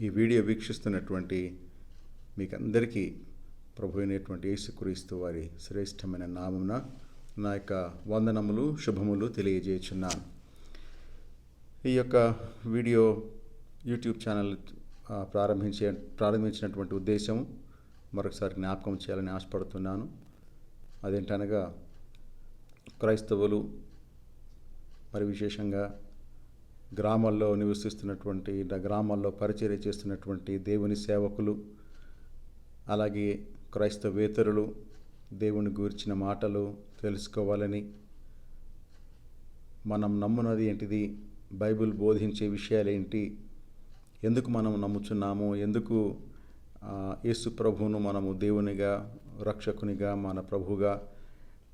ఈ వీడియో వీక్షిస్తున్నటువంటి మీకందరికీ ప్రభు అయినటువంటి యేసుక్రీస్తు వారి శ్రేష్టమైన నామమున నా యొక్క వందనములు శుభములు తెలియజేయుచున్నాను. ఈ యొక్క వీడియో యూట్యూబ్ ఛానల్ ప్రారంభించినటువంటి ఉద్దేశం మరొకసారి జ్ఞాపకం చేయాలని ఆశపడుతున్నాను. అదేంటనగా క్రైస్తవులు మరి విశేషంగా గ్రామాల్లో నివసిస్తున్నటువంటి గ్రామాల్లో పరిచర్య చేస్తున్నటువంటి దేవుని సేవకులు, అలాగే క్రైస్తవేతరులు దేవుని గూర్చిన మాటలు తెలుసుకోవాలని, మనం నమ్మునది ఏంటిది, బైబిల్ బోధించే విషయాలేంటి, ఎందుకు మనం నమ్ముచున్నాము, ఎందుకు యేసు ప్రభువును మనము దేవునిగా రక్షకునిగా మన ప్రభువుగా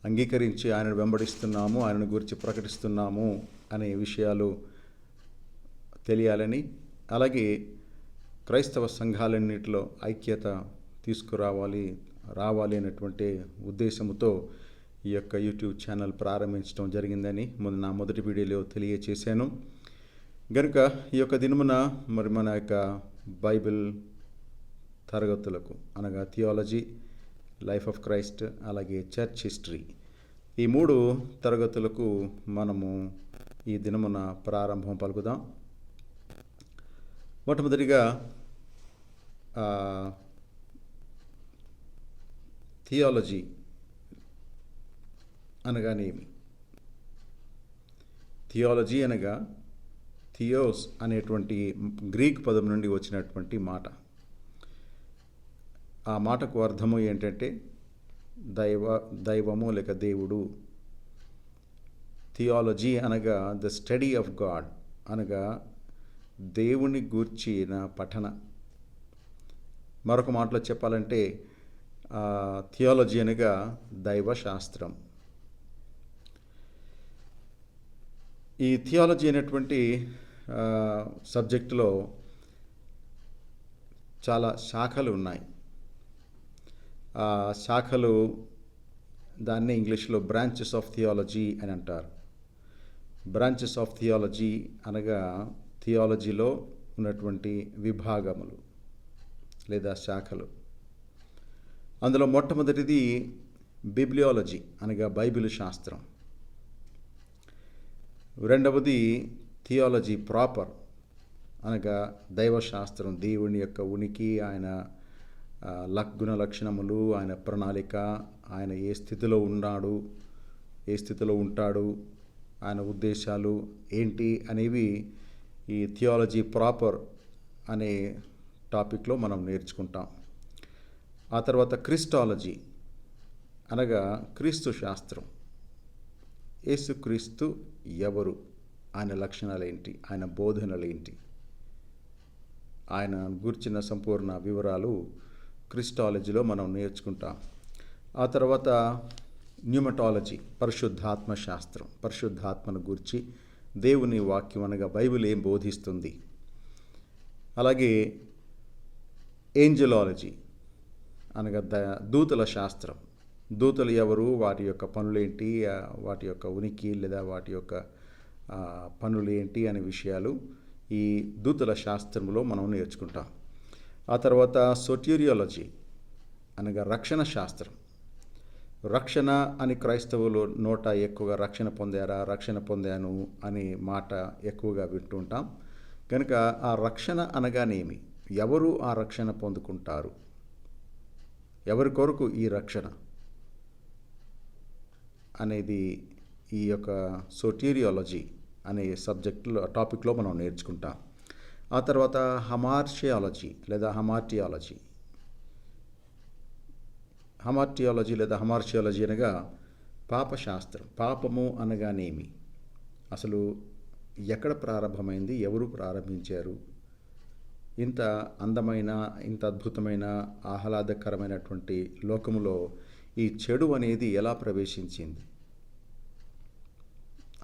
అంగీకరించి ఆయనను వెంబడిస్తున్నాము, ఆయనను గురించి ప్రకటిస్తున్నాము అనే విషయాలు తెలియాలని, అలాగే క్రైస్తవ సంఘాలన్నింటిలో ఐక్యత రావాలి అనేటువంటి ఉద్దేశంతో ఈ యొక్క యూట్యూబ్ ఛానల్ ప్రారంభించడం జరిగిందని నా మొదటి వీడియోలో తెలియచేశాను. కనుక ఈ యొక్క దినమున మరి మన యొక్క బైబిల్ తరగతులకు అనగా థియాలజీ, లైఫ్ ఆఫ్ క్రైస్ట్, అలాగే చర్చ్ హిస్టరీ, ఈ 3 తరగతులకు మనము ఈ దినమున ప్రారంభం పలుకుదాం. మొట్టమొదటిగా థియాలజీ అనగానేమి? థియాలజీ అనగా థియోస్ అనేటువంటి గ్రీక్ పదం నుండి వచ్చినటువంటి మాట. ఆ మాటకు అర్థము ఏంటంటే దైవము లేక దేవుడు. థియాలజీ అనగా ద స్టడీ ఆఫ్ గాడ్, అనగా దేవుని గూర్చిన పఠన. మరొక మాటలో చెప్పాలంటే థియాలజీ అనగా దైవశాస్త్రం. ఈ థియాలజీ అనేటువంటి సబ్జెక్టులో చాలా శాఖలు ఉన్నాయి. ఆ శాఖలు దాన్ని ఇంగ్లీష్లో బ్రాంచెస్ ఆఫ్ థియాలజీ అని అంటారు. బ్రాంచెస్ ఆఫ్ థియాలజీ అనగా థియాలజీలో ఉన్నటువంటి విభాగములు లేదా శాఖలు. అందులో మొట్టమొదటిది బిబ్లియాలజీ అనగా బైబిల్ శాస్త్రం. రెండవది థియాలజీ ప్రాపర్ అనగా దైవశాస్త్రం, దేవుని యొక్క ఉనికి, ఆయన గుణ లక్షణములు, ఆయన ప్రణాళిక, ఆయన ఏ స్థితిలో ఉన్నాడు, ఏ స్థితిలో ఉంటాడు, ఆయన ఉద్దేశాలు ఏంటి అనేవి ఈ థియాలజీ ప్రాపర్ అనే టాపిక్లో మనం నేర్చుకుంటాం. ఆ తర్వాత క్రిస్టాలజీ అనగా క్రీస్తు శాస్త్రం. యేసుక్రీస్తు ఎవరు, ఆయన లక్షణాలు ఏంటి, ఆయన బోధనలు ఏంటి, ఆయన గురించిన సంపూర్ణ వివరాలు క్రిస్టాలజీలో మనం నేర్చుకుంటాం. ఆ తర్వాత న్యూమటాలజీ, పరిశుద్ధాత్మ శాస్త్రం. పరిశుద్ధాత్మను గురించి దేవుని వాక్యం అనగా బైబిల్ ఏం బోధిస్తుంది. అలాగే ఏంజలాలజీ అనగా దూతల శాస్త్రం. దూతలు ఎవరు, వాటి యొక్క పనులేంటి, వాటి యొక్క ఉనికి లేదా వాటి యొక్క పనులు ఏంటి అనే విషయాలు ఈ దూతల శాస్త్రంలో మనం నేర్చుకుంటాం. ఆ తర్వాత సోటేరియాలజీ అనగా రక్షణ శాస్త్రం. రక్షణ అని క్రైస్తవులు నోట ఎక్కువగా రక్షణ పొందారా, రక్షణ పొందాను అనే మాట ఎక్కువగా వింటుంటాం. కనుక ఆ రక్షణ అనగానేమి, ఎవరు ఆ రక్షణ పొందుకుంటారు, ఎవరి కొరకు ఈ రక్షణ అనేది ఈ యొక్క సోటేరియాలజీ అనే టాపిక్లో మనం నేర్చుకుంటాం. ఆ తర్వాత హమార్షియాలజీ లేదా హమార్టియాలజీ. హమార్టియాలజీ లేదా హమార్షియాలజీ అనగా పాపశాస్త్రం. పాపము అనగానేమి, అసలు ఎక్కడ ప్రారంభమైంది, ఎవరు ప్రారంభించారు, ఇంత అందమైన, ఇంత అద్భుతమైన, ఆహ్లాదకరమైనటువంటి లోకములో ఈ చెడు అనేది ఎలా ప్రవేశించింది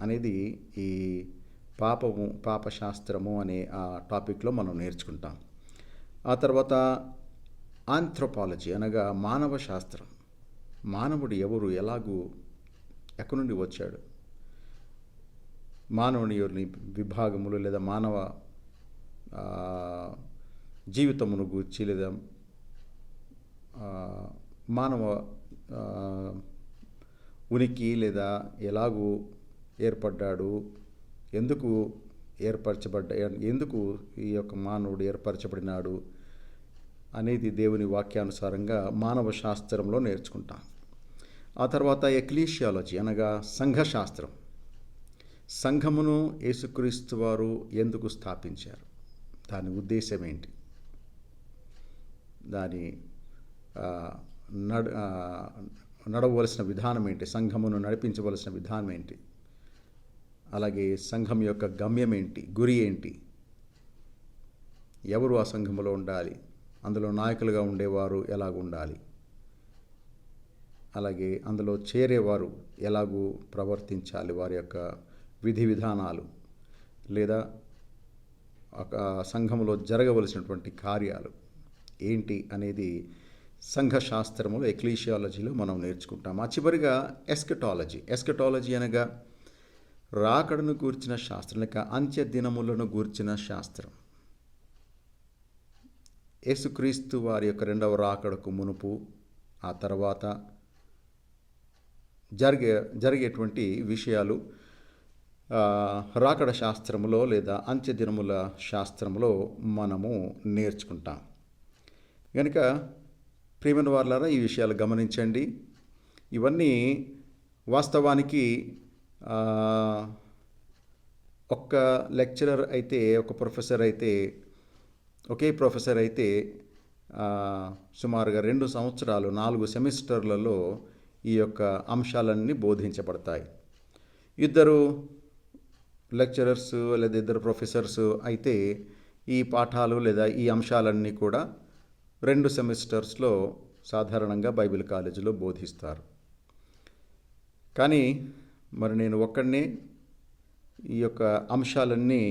అనేది ఈ పాపశాస్త్రము అనే ఆ టాపిక్లో మనం నేర్చుకుంటాం. ఆ తర్వాత ఆంథ్రోపాలజీ అనగా మానవ శాస్త్రం. మానవుడు ఎవరు, ఎక్కడి నుండి వచ్చాడు, మానవుని విభాగములు లేదా మానవ జీవితమును గూర్చి లేదా ఆ, మానవ ఆ, ఉనికి లేదా ఎలాగూ ఏర్పడ్డాడు, ఎందుకు ఎందుకు ఈ యొక్క మానవుడు ఏర్పరచబడినాడు అనేది దేవుని వాక్యానుసారంగా మానవ శాస్త్రంలో నేర్చుకుంటాం. ఆ తర్వాత ఎక్లీషియాలజీ అనగా సంఘశాస్త్రం. సంఘమును యేసుక్రీస్తు వారు ఎందుకు స్థాపించారు, దాని ఉద్దేశం ఏంటి, దాని ఆ, నడవలసిన విధానం ఏంటి, సంఘమును నడిపించవలసిన విధానం ఏంటి, అలాగే సంఘం యొక్క గమ్యం ఏంటి, గురి ఏంటి, ఎవరు ఆ సంఘములో ఉండాలి, అందులో నాయకులుగా ఉండేవారు ఎలాగ ఉండాలి, అలాగే అందులో చేరేవారు ఎలాగూ ప్రవర్తించాలి, వారి యొక్క విధి విధానాలు లేదా ఒక సంఘములో జరగవలసినటువంటి కార్యాలు ఏంటి అనేది సంఘశాస్త్రములో ఎక్లీషియాలజీలో మనం నేర్చుకుంటాం. ఆ చివరిగా ఎస్కటాలజీ అనగా రాకడను గూర్చిన శాస్త్రం లేక అంత్య దినములను గూర్చిన శాస్త్రం. యేసుక్రీస్తు వారి యొక్క రెండవ రాకడకు మునుపు ఆ తర్వాత జరిగేటువంటి విషయాలు రాకడ శాస్త్రములో లేదా అంత్య దినముల శాస్త్రములో మనము నేర్చుకుంటాం. కనుక ప్రియమైన వారలారా, ఈ విషయాలు గమనించండి. ఇవన్నీ వాస్తవానికి ఒక్క లెక్చరర్ అయితే, ఒక ప్రొఫెసర్ అయితే, ఒకే ప్రొఫెసర్ అయితే సుమారుగా 2 సంవత్సరాలు 4 సెమిస్టర్లలో ఈ యొక్క అంశాలన్నీ బోధించబడతాయి. ఇద్దరు లెక్చరర్స్ లేదా ఇద్దరు ప్రొఫెసర్స్ అయితే ఈ పాఠాలు లేదా ఈ అంశాలన్నీ కూడా 2 సెమిస్టర్స్లో సాధారణంగా బైబిల్ కాలేజీలో బోధిస్తారు. కానీ మరి నేను ఒక్కడినే ఈ యొక్క అంశాలన్నీ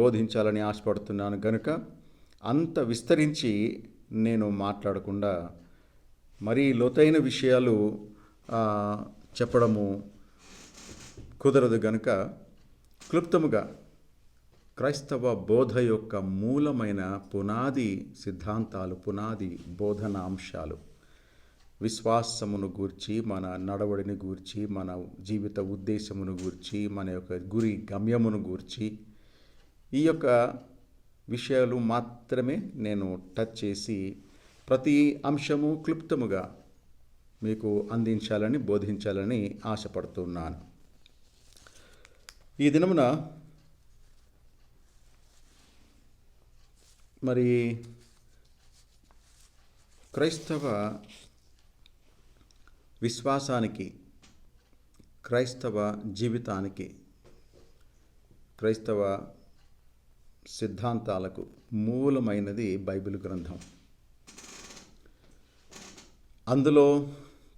బోధించాలని ఆశపడుతున్నాను గనుక అంత విస్తరించి నేను మాట్లాడకుండా మరీ లోతైన విషయాలు చెప్పడము కుదరదు గనుక క్లుప్తముగా క్రైస్తవ బోధ యొక్క మూలమైన పునాది సిద్ధాంతాలు, పునాది బోధన అంశాలు, విశ్వాసమును గూర్చి, మన నడవడిని గూర్చి, మన జీవిత ఉద్దేశమును గూర్చి, మన యొక్క గురి గమ్యమును గూర్చి ఈ యొక్క విషయాలు మాత్రమే నేను టచ్ చేసి ప్రతి అంశము క్లుప్తముగా మీకు అందించాలని, బోధించాలని ఆశపడుతున్నాను. ఈ దినమున మరి క్రైస్తవ విశ్వాసానికి, క్రైస్తవ జీవితానికి, క్రైస్తవ సిద్ధాంతాలకు మూలమైనది బైబిల్ గ్రంథం. అందులో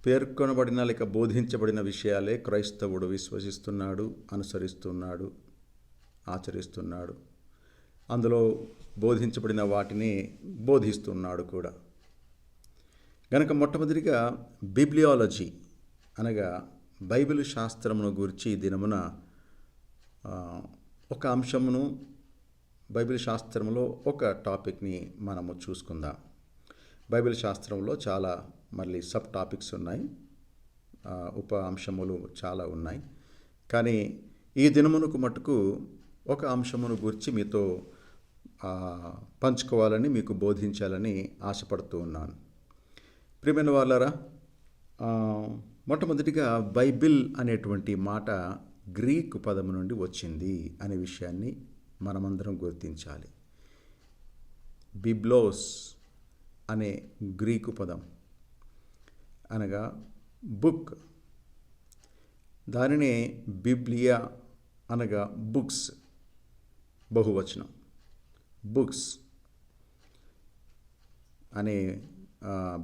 పేర్కొనబడిన లేక బోధించబడిన విషయాలే క్రైస్తవుడు విశ్వసిస్తున్నాడు, అనుసరిస్తున్నాడు, ఆచరిస్తున్నాడు. అందులో బోధించబడిన వాటిని బోధిస్తున్నాడు కూడా. గనక మొట్టమొదటిగా బిబ్లియాలజీ అనగా బైబిల్ శాస్త్రమును గురించి ఈ దినమున ఒక అంశమును, బైబిల్ శాస్త్రంలో ఒక టాపిక్ని మనము చూసుకుందాం. బైబిల్ శాస్త్రంలో చాలా మళ్ళీ సబ్ టాపిక్స్ ఉన్నాయి, ఉప అంశములు చాలా ఉన్నాయి. కానీ ఈ దినమునకు మటుకు ఒక అంశమును గురించి మీతో పంచుకోవాలని, మీకు బోధించాలని ఆశపడుతూ ఉన్నాను. ప్రియమైన వాళ్ళారా, మొట్టమొదటిగా బైబిల్ అనేటువంటి మాట గ్రీకు పదము నుండి వచ్చింది అనే విషయాన్ని మనమందరం గుర్తించాలి. బిబ్లోస్ అనే గ్రీకు పదం అనగా బుక్, దానినే బిబ్లియా అనగా బుక్స్, బహువచనం. బుక్స్ అనే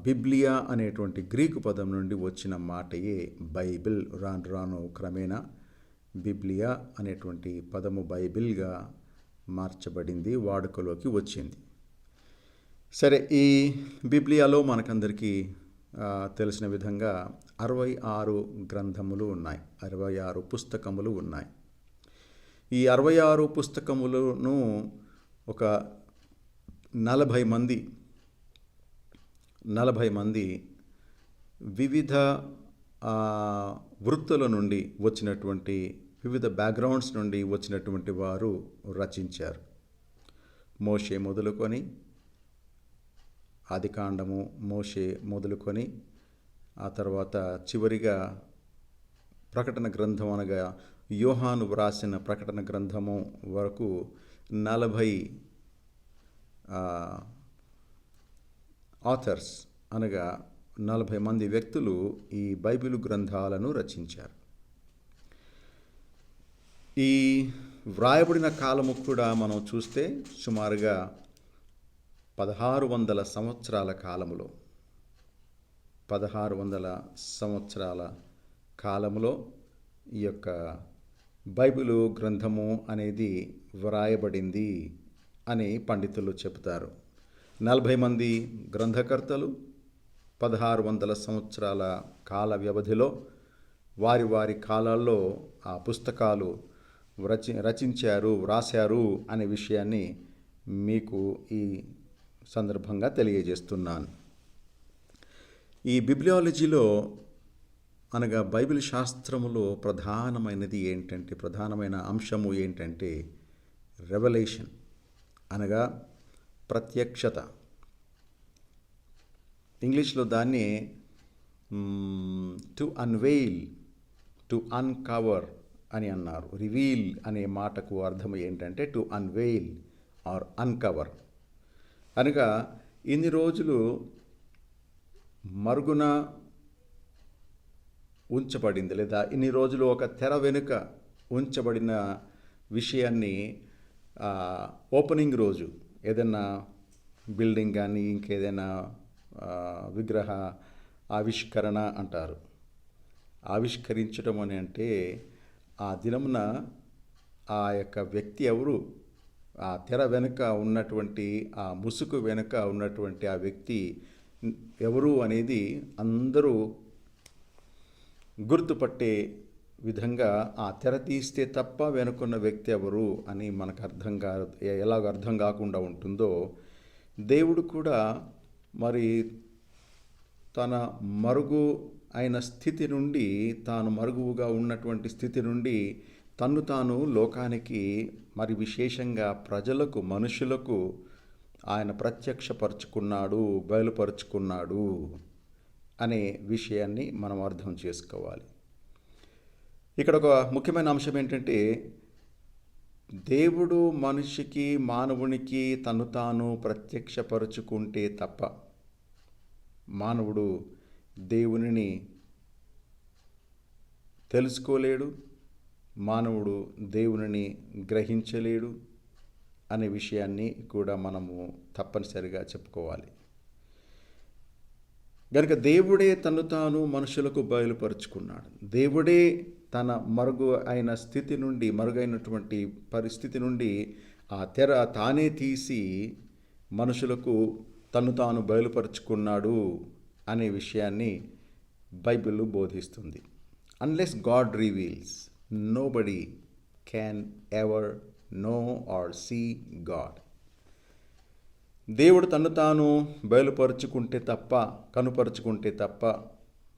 బిబ్లియా అనేటువంటి గ్రీకు పదం నుండి వచ్చిన మాటయే బైబిల్. రాను రాను క్రమేణా బిబ్లియా అనేటువంటి పదము బైబిల్గా మార్చబడింది, వాడుకలోకి వచ్చింది. సరే, ఈ బిబ్లియాలో మనకందరికీ తెలిసిన విధంగా 66 గ్రంథములు ఉన్నాయి, 66 పుస్తకములు ఉన్నాయి. ఈ 66 పుస్తకములను ఒక 40 మంది 40 మంది వివిధ వృత్తుల నుండి వచ్చినటువంటి, వివిధ బ్యాక్గ్రౌండ్స్ నుండి వచ్చినటువంటి వారు రచించారు. మోషే మొదలుకొని, ఆదికాండము మోషే మొదలుకొని, ఆ తర్వాత చివరిగా ప్రకటన గ్రంథం అనగా యోహాను వ్రాసిన ప్రకటన గ్రంథము వరకు 40 ఆథర్స్ అనగా 40 మంది వ్యక్తులు ఈ బైబిలు గ్రంథాలను రచించారు. ఈ వ్రాయబడిన కాలము కూడా మనం చూస్తే సుమారుగా 1600 సంవత్సరాల కాలములో 1600 సంవత్సరాల కాలములో ఈ యొక్క బైబిలు గ్రంథము అనేది వ్రాయబడింది అని పండితులు చెబుతారు. 40 మంది గ్రంథకర్తలు 1600 సంవత్సరాల కాల వ్యవధిలో వారి వారి కాలాల్లో ఆ పుస్తకాలు వ్రాశారు అనే విషయాన్ని మీకు ఈ సందర్భంగా తెలియజేస్తున్నాను. ఈ బిబ్లియాలజీలో అనగా బైబిల్ శాస్త్రములో ప్రధానమైన అంశము ఏంటంటే రెవల్యూషన్ అనగా ప్రత్యక్షత. ఇంగ్లీష్లో దాన్ని టు అన్వెయిల్, టు అన్కవర్ అని అన్నారు. రివీల్ అనే మాటకు అర్థం ఏంటంటే టు అన్వెయిల్ ఆర్ అన్కవర్ అనగా ఇన్ని రోజులు మరుగున ఉంచబడింది లేదా ఇన్ని రోజులు ఒక తెర వెనుక ఉంచబడిన విషయాన్ని ఓపెనింగ్ రోజు ఏదైనా బిల్డింగ్ కానీ ఇంకేదైనా విగ్రహ ఆవిష్కరణ అంటారు. ఆవిష్కరించడం అని అంటే ఆ దినమున ఆ యొక్క వ్యక్తి ఎవరు, ఆ తెర వెనుక ఉన్నటువంటి ఆ ముసుగు వెనుక ఉన్నటువంటి ఆ వ్యక్తి ఎవరు అనేది అందరూ గుర్తుపట్టే విధంగా ఆ తెర తీస్తే తప్ప వెనుకున్న వ్యక్తి ఎవరు అని మనకు ఎలాగ అర్థం కాకుండా ఉంటుందో, దేవుడు కూడా మరి తన మరుగు అయిన స్థితి నుండి, తాను మరుగుగా ఉన్నటువంటి స్థితి నుండి తన్ను తాను లోకానికి మరి విశేషంగా ప్రజలకు, మనుషులకు ఆయన ప్రత్యక్షపరుచుకున్నాడు, బయలుపరుచుకున్నాడు అనే విషయాన్ని మనం అర్థం చేసుకోవాలి. ఇక్కడ ఒక ముఖ్యమైన అంశం ఏంటంటే దేవుడు మనిషికి, మానవునికి తను తాను ప్రత్యక్షపరుచుకుంటే తప్ప మానవుడు దేవునిని తెలుసుకోలేడు, మానవుడు దేవునిని గ్రహించలేడు అనే విషయాన్ని కూడా మనము తప్పనిసరిగా చెప్పుకోవాలి. గనుక దేవుడే తను తాను మనుషులకు బయలుపరుచుకున్నాడు. దేవుడే తన మరుగైనటువంటి పరిస్థితి నుండి ఆ తెర తానే తీసి మనుషులకు తను తాను బయలుపరుచుకున్నాడు అనే విషయాన్ని బైబిల్ బోధిస్తుంది. Unless God reveals, nobody can ever know or see God. దేవుడు తను తాను బయలుపరుచుకుంటే తప్ప, కనుపరుచుకుంటే తప్ప,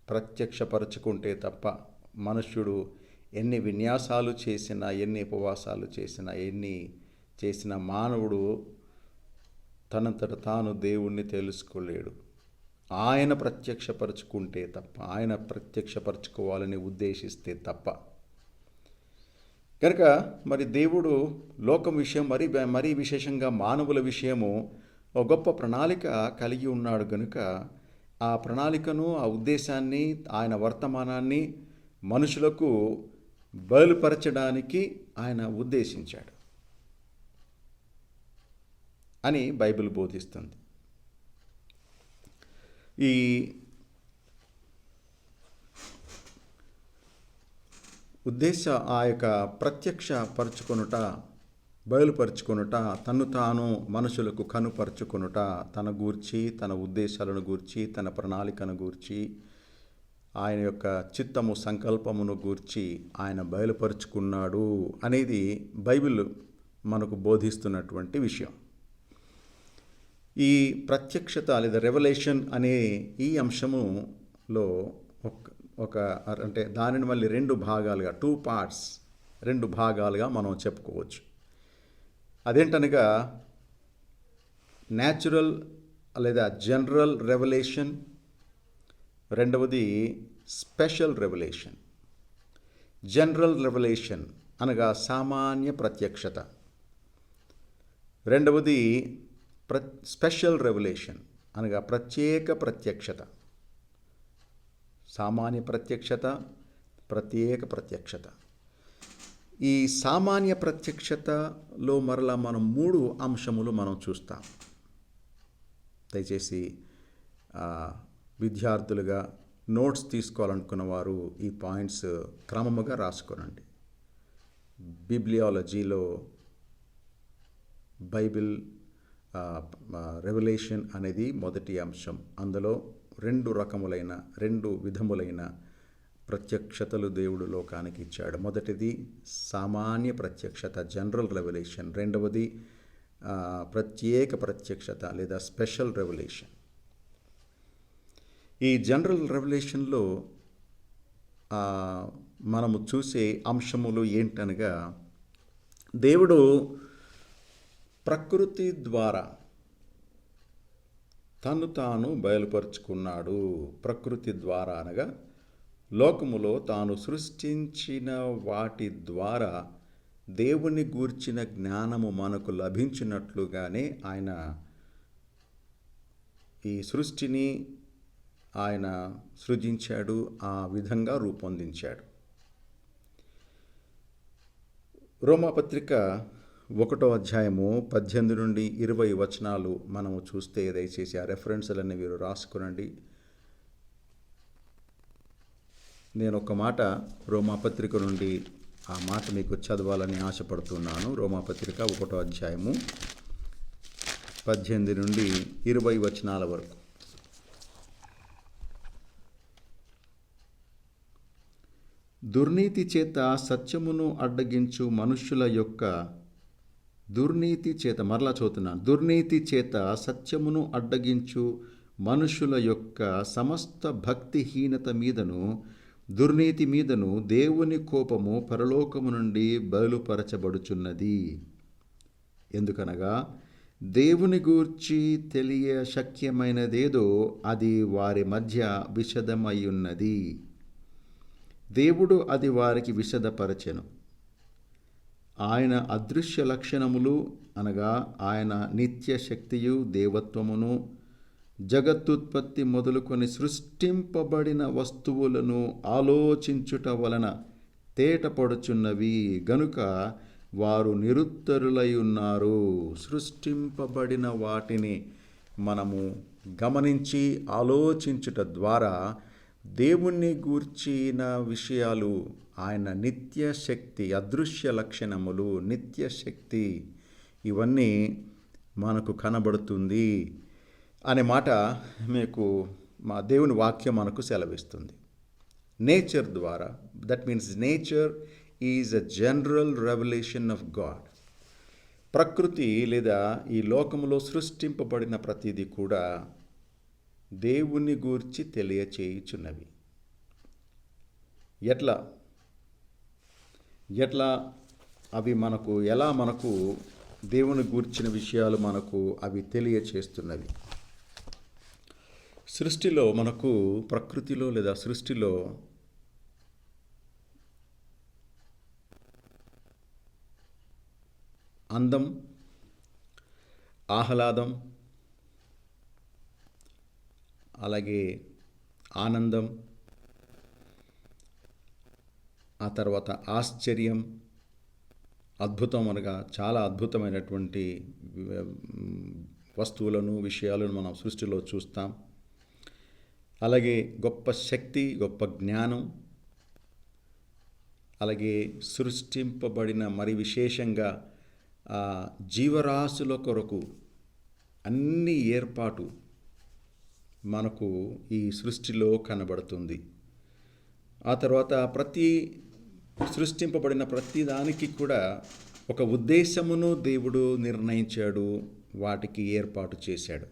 ప్రత్యక్షపరుచుకుంటే తప్ప మనుష్యుడు ఎన్ని విన్యాసాలు చేసినా, ఎన్ని ఉపవాసాలు చేసినా, ఎన్ని చేసిన మానవుడు తనంతట తాను దేవుణ్ణి తెలుసుకోలేడు. ఆయన ప్రత్యక్షపరుచుకుంటే తప్ప, ఆయన ప్రత్యక్షపరుచుకోవాలని ఉద్దేశిస్తే తప్ప. కనుక మరి దేవుడు లోకం విషయం, మరీ విశేషంగా మానవుల విషయము ఒక గొప్ప ప్రణాళిక కలిగి ఉన్నాడు. కనుక ఆ ప్రణాళికను, ఆ ఉద్దేశాన్ని, ఆయన వర్తమానాన్ని మనుషులకు బయలుపరచడానికి ఆయన ఉద్దేశించాడు అని బైబిల్ బోధిస్తుంది. ఈ ఆ యొక్క ప్రత్యక్షపరచుకొనుట, బయలుపరుచుకొనుట, తను తాను మనుషులకు కనుపరుచుకొనుట, తన గూర్చి, తన ఉద్దేశాలను గూర్చి, తన ప్రణాళికను గూర్చి, ఆయన యొక్క చిత్తము, సంకల్పమును గూర్చి ఆయన బయలుపరుచుకున్నాడు అనేది బైబిల్ మనకు బోధిస్తున్నటువంటి విషయం. ఈ ప్రత్యక్షత లేదా రెవల్యూషన్ అనే ఈ అంశములో ఒక ఒక అంటే దానిని మళ్ళీ రెండు భాగాలుగా, 2 పార్ట్స్, రెండు భాగాలుగా మనం చెప్పుకోవచ్చు. అదేంటనగా న్యాచురల్ లేదా జనరల్ రెవల్యూషన్, రెండవది స్పెషల్ రెవల్యూషన్. జనరల్ రెవల్యూషన్ అనగా సామాన్య ప్రత్యక్షత, రెండవది స్పెషల్ రెవల్యూషన్ అనగా ప్రత్యేక ప్రత్యక్షత. సామాన్య ప్రత్యక్షత, ప్రత్యేక ప్రత్యక్షత. ఈ సామాన్య ప్రత్యక్షతలో మరలా మనం 3 అంశములు మనం చూస్తాం. దయచేసి విద్యార్థులుగా నోట్స్ తీసుకోవాలనుకున్న వారు ఈ పాయింట్స్ క్రమముగా రాసుకోనండి. బిబ్లియాలజీలో బైబిల్ రెవల్యూషన్ అనేది మొదటి అంశం. అందులో 2 విధములైన ప్రత్యక్షతలు దేవుడు లోకానికి ఇచ్చాడు. మొదటిది సామాన్య ప్రత్యక్షత, జనరల్ రెవల్యూషన్. రెండవది ప్రత్యేక ప్రత్యక్షత లేదా స్పెషల్ రెవల్యూషన్. ఈ జనరల్ రెవల్యూషన్లో మనము చూసే అంశములు ఏంటనగా, దేవుడు ప్రకృతి ద్వారా తను తాను బయలుపరుచుకున్నాడు. ప్రకృతి ద్వారా అనగా లోకములో తాను సృష్టించిన వాటి ద్వారా దేవుని గూర్చిన జ్ఞానము మనకు లభించినట్లుగానే ఆయన ఈ సృష్టిని ఆయన సృజించాడు, ఆ విధంగా రూపొందించాడు. రోమాపత్రిక 1వ అధ్యాయము 18 నుండి 20 వచనాలు మనము చూస్తే, దయచేసి ఆ రెఫరెన్స్లన్నీ మీరు రాసుకునండి. నేను ఒక మాట రోమాపత్రిక నుండి ఆ మాట మీకు చదవాలని ఆశపడుతున్నాను. రోమాపత్రిక 1వ అధ్యాయము 18 నుండి 20 వచనాల వరకు. దుర్నీతి చేత సత్యమును అడ్డగించు మనుష్యుల యొక్క దుర్నీతి చేత సత్యమును అడ్డగించు మనుషుల యొక్క సమస్త భక్తిహీనత మీదను దుర్నీతి మీదను దేవుని కోపము పరలోకము నుండి బయలుపరచబడుచున్నది. ఎందుకనగా దేవుని గూర్చి తెలియ శక్యమైనదేదో అది వారి మధ్య విశదమయ్యున్నది. దేవుడు అది వారికి విశదపరచెను. ఆయన అదృశ్య లక్షణములు అనగా ఆయన నిత్య శక్తియు దేవత్వమును జగత్తుత్పత్తి మొదలుకొని సృష్టింపబడిన వస్తువులను ఆలోచించుట వలన తేటపడుచున్నవి గనుక వారు నిరుత్తరులై ఉన్నారు. సృష్టింపబడిన వాటిని మనము గమనించి ఆలోచించుట ద్వారా దేవుణ్ణి గూర్చిన విషయాలు, ఆయన నిత్య శక్తి, అదృశ్య లక్షణములు, నిత్య శక్తి, ఇవన్నీ మనకు కనబడుతుంది అనే మాట మీకు మా దేవుని వాక్యం మనకు సెలవిస్తుంది. నేచర్ ద్వారా, that means nature is a general revolution of God. ప్రకృతి లేదా ఈ లోకములో సృష్టింపబడిన ప్రతిదీ కూడా దేవుని గూర్చి తెలియచేయుచున్నవి. ఎట్లా అవి మనకు ఎలా మనకు దేవుని గూర్చిన విషయాలు మనకు అవి తెలియచేస్తున్నవి. సృష్టిలో మనకు ప్రకృతిలో లేదా సృష్టిలో అందం, ఆహ్లాదం, అలాగే ఆనందం, ఆ తర్వాత ఆశ్చర్యం, అద్భుతం అనగా చాలా అద్భుతమైనటువంటి వస్తువులను, విషయాలను మనం సృష్టిలో చూస్తాం. అలాగే గొప్ప శక్తి, గొప్ప జ్ఞానం, అలాగే సృష్టింపబడిన మరి విశేషంగా జీవరాశుల కొరకు అన్ని ఏర్పాటు మనకు ఈ సృష్టిలో కనబడుతుంది. ఆ తర్వాత సృష్టింపబడిన ప్రతి దానికి కూడా ఒక ఉద్దేశమును దేవుడు నిర్ణయించాడు. వాటికి ఏర్పాటు చేశాడు.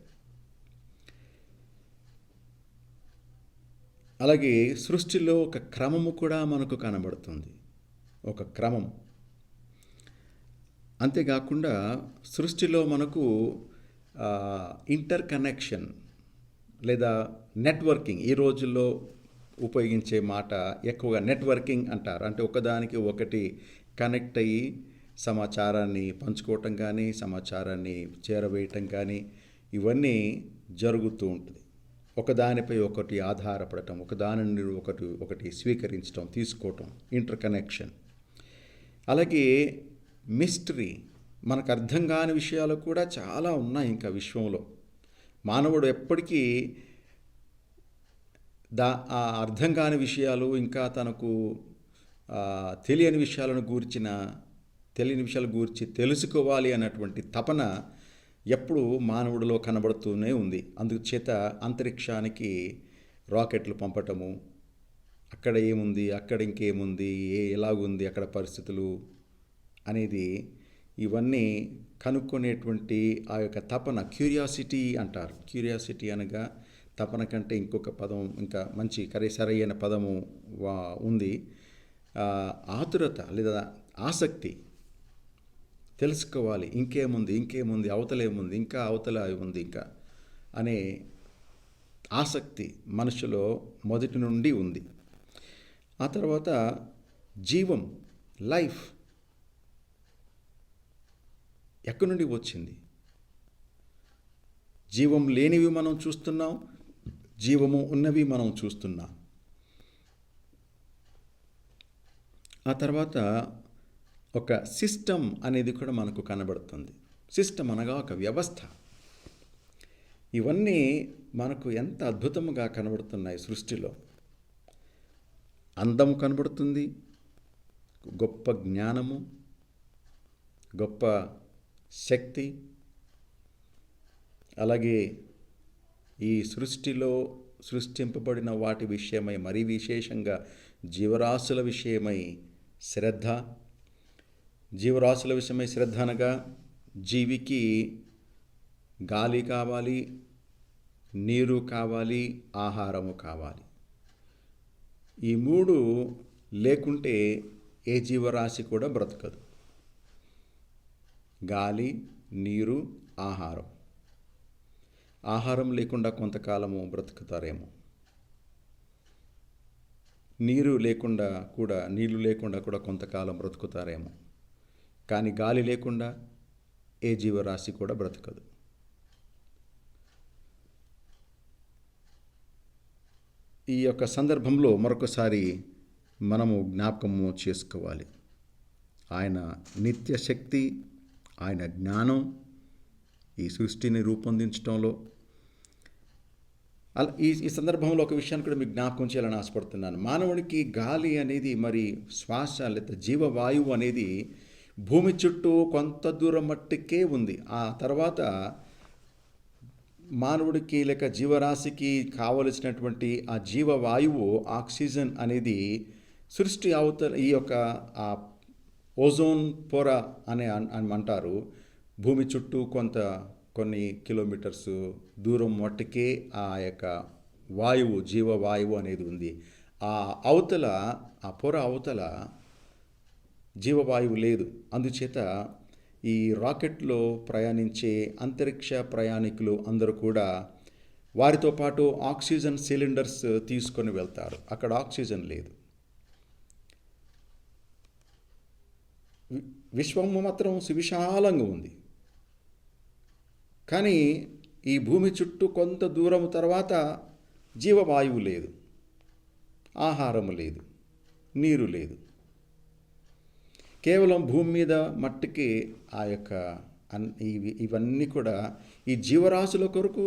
అలాగే సృష్టిలో ఒక క్రమము కూడా మనకు కనబడుతుంది. ఒక క్రమం. అంతేకాకుండా సృష్టిలో మనకు ఇంటర్ కనెక్షన్ లేదా నెట్వర్కింగ్, ఈ రోజుల్లో ఉపయోగించే మాట ఎక్కువగా నెట్వర్కింగ్ అంటారు. అంటే ఒకదానికి ఒకటి కనెక్ట్ అయ్యి సమాచారాన్ని పంచుకోవటం కానీ, సమాచారాన్ని చేరవేయటం కానీ, ఇవన్నీ జరుగుతూ ఉంటుంది. ఒకదానిపై ఒకటి ఆధారపడటం, ఒకదాని నుండి ఒకటి స్వీకరించడం, తీసుకోవటం, ఇంటర్ కనెక్షన్. అలాగే మిస్టరీ, మనకు అర్థం కాని విషయాలు కూడా చాలా ఉన్నాయి ఇంకా విశ్వంలో. మానవుడు ఎప్పటికీ ఆ అర్థం కాని విషయాలు, ఇంకా తనకు తెలియని విషయాలను గూర్చి తెలుసుకోవాలి అన్నటువంటి తపన ఎప్పుడు మానవుడిలో కనబడుతూనే ఉంది. అందుచేత అంతరిక్షానికి రాకెట్లు పంపటము, అక్కడ ఏముంది, అక్కడ ఇంకేముంది, ఎలాగుంది అక్కడ పరిస్థితులు అనేది, ఇవన్నీ కనుక్కునేటువంటి ఆ యొక్క తపన, క్యూరియాసిటీ అంటారు. క్యూరియాసిటీ అనగా తపన కంటే ఇంకొక పదం, ఇంకా మంచి సరైన పదము ఉంది. ఆతురత లేదా ఆసక్తి, తెలుసుకోవాలి, ఇంకేముంది, అవతలేముంది, ఇంకా అవతల ఉంది ఇంకా అనే ఆసక్తి మనుషులో మొదటి నుండి ఉంది. ఆ తర్వాత జీవం, లైఫ్ ఎక్కడి నుండి వచ్చింది? జీవం లేనివి మనం చూస్తున్నాం, జీవము ఉన్నవి మనం చూస్తున్నాం. ఆ తర్వాత ఒక సిస్టమ్ అనేది కూడా మనకు కనబడుతుంది. సిస్టమ్ అనగా ఒక వ్యవస్థ. ఇవన్నీ మనకు ఎంత అద్భుతంగా కనబడుతున్నాయి సృష్టిలో. అందము కనబడుతుంది, గొప్ప జ్ఞానము, గొప్ప శక్తి. అలాగే ఈ సృష్టిలో సృష్టింపబడిన వాటి విషయమై, మరీ విశేషంగా జీవరాశుల విషయమై శ్రద్ధ. జీవరాశుల విషయమై శ్రద్ధ అనగా జీవికి గాలి కావాలి, నీరు కావాలి, ఆహారము కావాలి. ఈ మూడు లేకుంటే ఏ జీవరాశి కూడా బ్రతకదు. గాలి, నీరు, ఆహారం. ఆహారం లేకుండా కొంతకాలము బ్రతుకుతారేమో. నీళ్లు లేకుండా కూడా కొంతకాలం బ్రతుకుతారేమో. కానీ గాలి లేకుండా ఏ జీవరాశి కూడా బ్రతకదు. ఈ యొక్క సందర్భంలో మరొకసారి మనము జ్ఞాపకము చేసుకోవాలి. ఆయన నిత్య శక్తి, ఆయన జ్ఞానం ఈ సృష్టిని రూపొందించడంలో. ఈ సందర్భంలో ఒక విషయాన్ని కూడా మీకు జ్ఞాపకం చేయాలని ఆశపడుతున్నాను. మానవుడికి గాలి అనేది, మరి శ్వాస లేదా జీవవాయువు అనేది భూమి చుట్టూ కొంత దూరం మట్టుకే ఉంది. ఆ తర్వాత మానవుడికి లేక జీవరాశికి కావలసినటువంటి ఆ జీవవాయువు, ఆక్సిజన్ అనేది సృష్టి అవతల ఈ యొక్క ఆ ఓజోన్ పొర అని అంటారు. భూమి చుట్టూ కొన్ని కిలోమీటర్స్ దూరం మట్టుకే ఆ యొక్క వాయువు, జీవవాయువు అనేది ఉంది. ఆ పొర అవతల జీవవాయువు లేదు. అందుచేత ఈ రాకెట్లో ప్రయాణించే అంతరిక్ష ప్రయాణికులు అందరూ కూడా వారితో పాటు ఆక్సిజన్ సిలిండర్స్ తీసుకొని వెళ్తారు. అక్కడ ఆక్సిజన్ లేదు. విశ్వము మాత్రం సువిశాలంగా ఉంది. కానీ ఈ భూమి చుట్టూ కొంత దూరం తర్వాత జీవవాయువు లేదు, ఆహారము లేదు, నీరు లేదు. కేవలం భూమి మీద మట్టికి ఆ యొక్క ఇవన్నీ కూడా ఈ జీవరాశుల కొరకు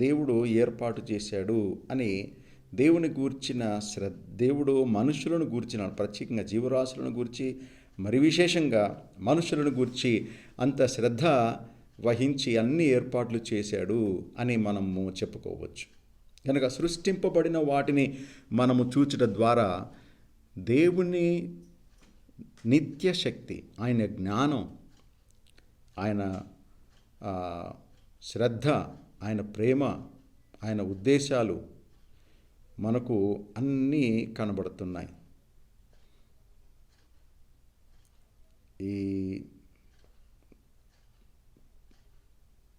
దేవుడు ఏర్పాటు చేశాడు అని దేవుని గూర్చిన దేవుడు మనుషులను గూర్చిన, ప్రత్యేకంగా జీవరాశులను గూర్చి, మరి విశేషంగా మనుషులను గూర్చి అంత శ్రద్ధ వహించి అన్ని ఏర్పాట్లు చేశాడు అని మనము చెప్పుకోవచ్చు. కనుక సృష్టింపబడిన వాటిని మనము చూచుట ద్వారా దేవుని నిత్య శక్తి, ఆయన జ్ఞానం, ఆయన ఆ, శ్రద్ధ, ఆయన ప్రేమ, ఆయన ఉద్దేశాలు మనకు అన్నీ కనబడుతున్నాయి. ఈ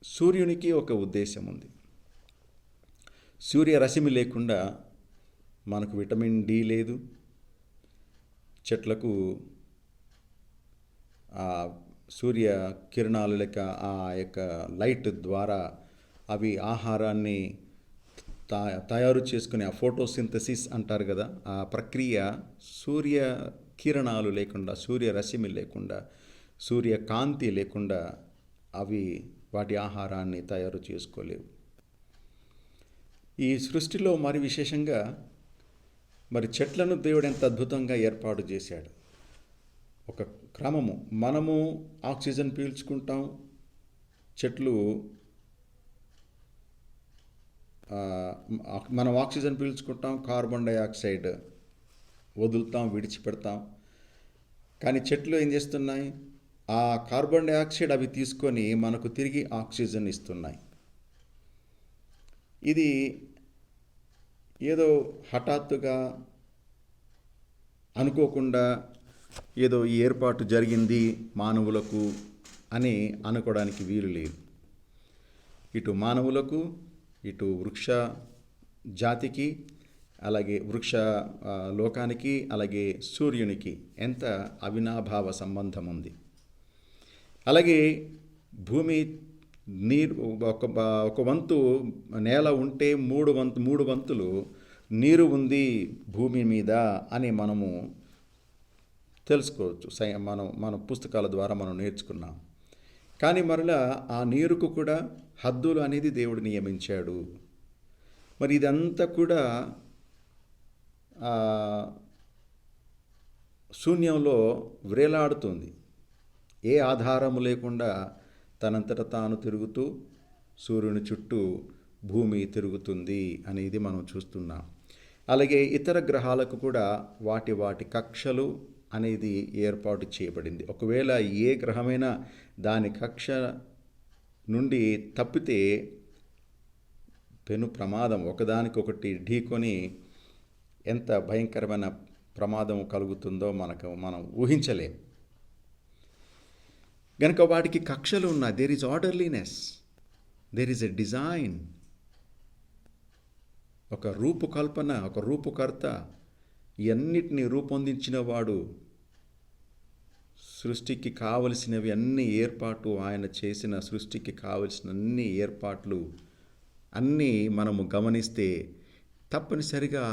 సూర్యునికి ఒక ఉద్దేశం ఉంది. సూర్యరశ్మి లేకుండా మనకు విటమిన్ డి లేదు. చెట్లకు ఆ సూర్య కిరణాలు లేక ఆ యొక్క లైట్ ద్వారా అవి ఆహారాన్ని తయారు చేసుకునే ఆ ఫోటోసింథసిస్ అంటారు కదా, ఆ ప్రక్రియ సూర్య కిరణాలు లేకుండా, సూర్యరశ్మి లేకుండా, సూర్యకాంతి లేకుండా అవి వాటి ఆహారాన్ని తయారు చేసుకోలేవు. ఈ సృష్టిలో మరి విశేషంగా మరి చెట్లను దేవుడు ఎంత అద్భుతంగా ఏర్పాటు చేశాడు. ఒక క్రమము, మనము ఆక్సిజన్ పీల్చుకుంటాం, చెట్లు మనం ఆక్సిజన్ పీల్చుకుంటాం, కార్బన్ డైఆక్సైడ్ వదులుతాం, విడిచిపెడతాం. కానీ చెట్లు ఏం చేస్తున్నాయి? ఆ కార్బన్ డైఆక్సైడ్ అవి తీసుకొని మనకు తిరిగి ఆక్సిజన్ ఇస్తున్నాయి. ఇది ఏదో హఠాత్తుగా అనుకోకుండా ఏదో ఈ ఏర్పాటు జరిగింది మానవులకు అని అనుకోవడానికి వీలు లేదు. ఇటు మానవులకు, ఇటు వృక్ష జాతికి, అలాగే వృక్ష లోకానికి, అలాగే సూర్యునికి ఎంత అవినాభావ సంబంధం ఉంది. అలాగే భూమి నీరు ఒక వంతు నేల ఉంటే మూడు వంతులు నీరు ఉంది భూమి మీద అని మనము తెలుసుకోవచ్చు. మన పుస్తకాల ద్వారా మనం నేర్చుకున్నాం. కానీ మరలా ఆ నీరుకు కూడా హద్దులు అనేది దేవుడు నియమించాడు. మరి ఇదంతా కూడా శూన్యంలో వ్రేలాడుతుంది. ఏ ఆధారము లేకుండా తనంతట తాను తిరుగుతూ సూర్యుని చుట్టూ భూమి తిరుగుతుంది అనేది మనం చూస్తున్నాం. అలాగే ఇతర గ్రహాలకు కూడా వాటి కక్షలు అనేది ఏర్పాటు చేయబడింది. ఒకవేళ ఏ గ్రహమైనా దాని కక్ష నుండి తప్పితే పెను ప్రమాదం, ఒకదానికొకటి ఢీకొని ఎంత భయంకరమైన ప్రమాదం కలుగుతుందో మనం ఊహించలేం. గనుక వాటికి కక్షలు ఉన్నాయి. There is orderliness, there is a design, ఒక రూపకల్పన, ఒక రూపకర్త, ఇవన్నిటినీ రూపొందించిన వాడు. సృష్టికి కావలసినవి అన్ని ఏర్పాటు ఆయన చేసిన, సృష్టికి కావలసిన అన్ని ఏర్పాట్లు అన్నీ మనము గమనిస్తే తప్పనిసరిగా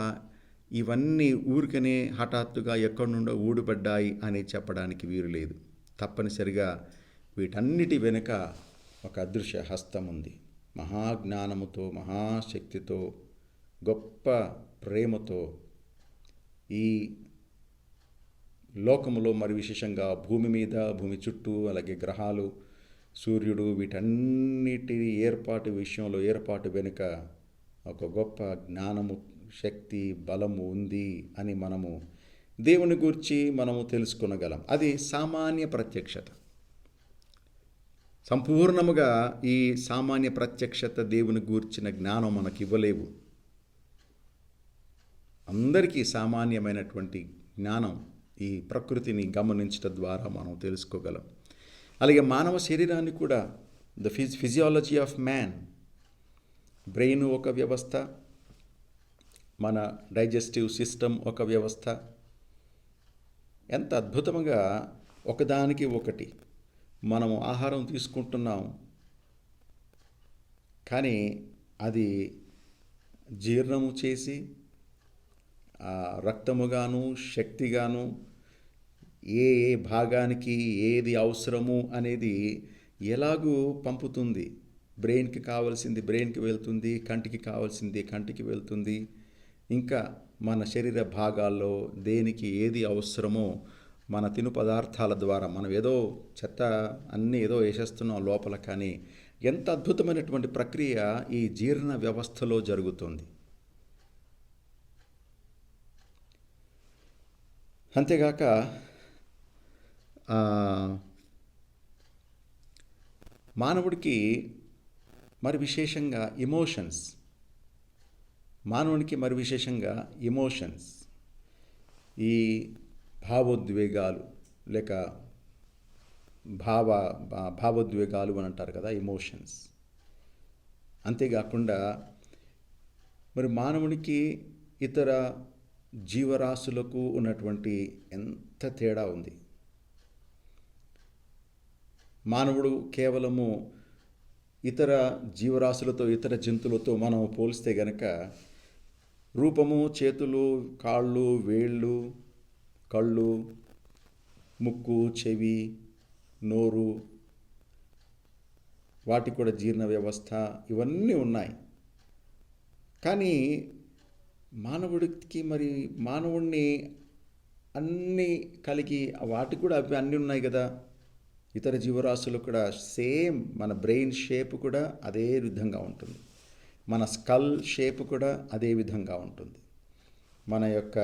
ఇవన్నీ ఊరికనే హఠాత్తుగా ఎక్కడి నుండో ఊడిపడ్డాయి అని చెప్పడానికి వీలు లేదు. తప్పనిసరిగా వీటన్నిటి వెనుక ఒక అదృశ్య హస్తం ఉంది. మహాజ్ఞానముతో, మహాశక్తితో, గొప్ప ప్రేమతో ఈ లోకములో, మరి విశేషంగా భూమి మీద, భూమి చుట్టూ, అలాగే గ్రహాలు, సూర్యుడు, వీటన్నిటి ఏర్పాటు వెనుక ఒక గొప్ప జ్ఞానము, శక్తి, బలము ఉంది అని మనము దేవుని గూర్చి మనము తెలుసుకొనగలం. అది సామాన్య ప్రత్యక్షత. సంపూర్ణముగా ఈ సామాన్య ప్రత్యక్షత దేవుని గూర్చిన జ్ఞానం మనకి ఇవ్వలేవు. అందరికీ సామాన్యమైనటువంటి జ్ఞానం ఈ ప్రకృతిని గమనించడం ద్వారా మనం తెలుసుకోగలం. అలాగే మానవ శరీరాన్ని కూడా, the physiology of man, brain ఒక వ్యవస్థ, మన డైజెస్టివ్ సిస్టమ్ ఒక వ్యవస్థ. ఎంత అద్భుతంగా ఒకదానికి ఒకటి మనము ఆహారం తీసుకుంటున్నాం, కానీ అది జీర్ణము చేసి రక్తముగాను, శక్తిగాను, ఏ భాగానికి ఏది అవసరము అనేది ఎలాగూ పంపుతుంది. బ్రెయిన్కి కావాల్సింది బ్రెయిన్కి వెళ్తుంది, కంటికి కావాల్సింది కంటికి వెళ్తుంది. ఇంకా మన శరీర భాగాల్లో దేనికి ఏది అవసరమో మన తిను పదార్థాల ద్వారా మనం ఏదో చెత్త అన్నీ ఏదో వేసేస్తున్నాం లోపల, కానీ ఎంత అద్భుతమైనటువంటి ప్రక్రియ ఈ జీర్ణ వ్యవస్థలో జరుగుతుంది. అంతేగాక మానవుడికి మరి విశేషంగా ఎమోషన్స్ ఈ భావోద్వేగాలు లేక భావోద్వేగాలు అని అంటారు కదా, ఎమోషన్స్. అంతేకాకుండా మరి మానవునికి ఇతర జీవరాశులకు ఉన్నటువంటి ఎంత తేడా ఉంది. మానవుడు కేవలము ఇతర జీవరాశులతో, ఇతర జంతువులతో మనం పోలిస్తే గనక రూపము, చేతులు, కాళ్ళు, వేళ్ళు, కళ్ళు, ముక్కు, చెవి, నోరు, వాటికి కూడా జీర్ణ వ్యవస్థ, ఇవన్నీ ఉన్నాయి. కానీ మానవుణ్ణి అన్నీ కలిగి వాటికి కూడా అవి అన్నీ ఉన్నాయి కదా. ఇతర జీవరాశులు కూడా సేమ్ మన బ్రెయిన్ షేప్ కూడా అదే విధంగా ఉంటుంది, మన స్కల్ షేప్ కూడా అదే విధంగా ఉంటుంది, మన యొక్క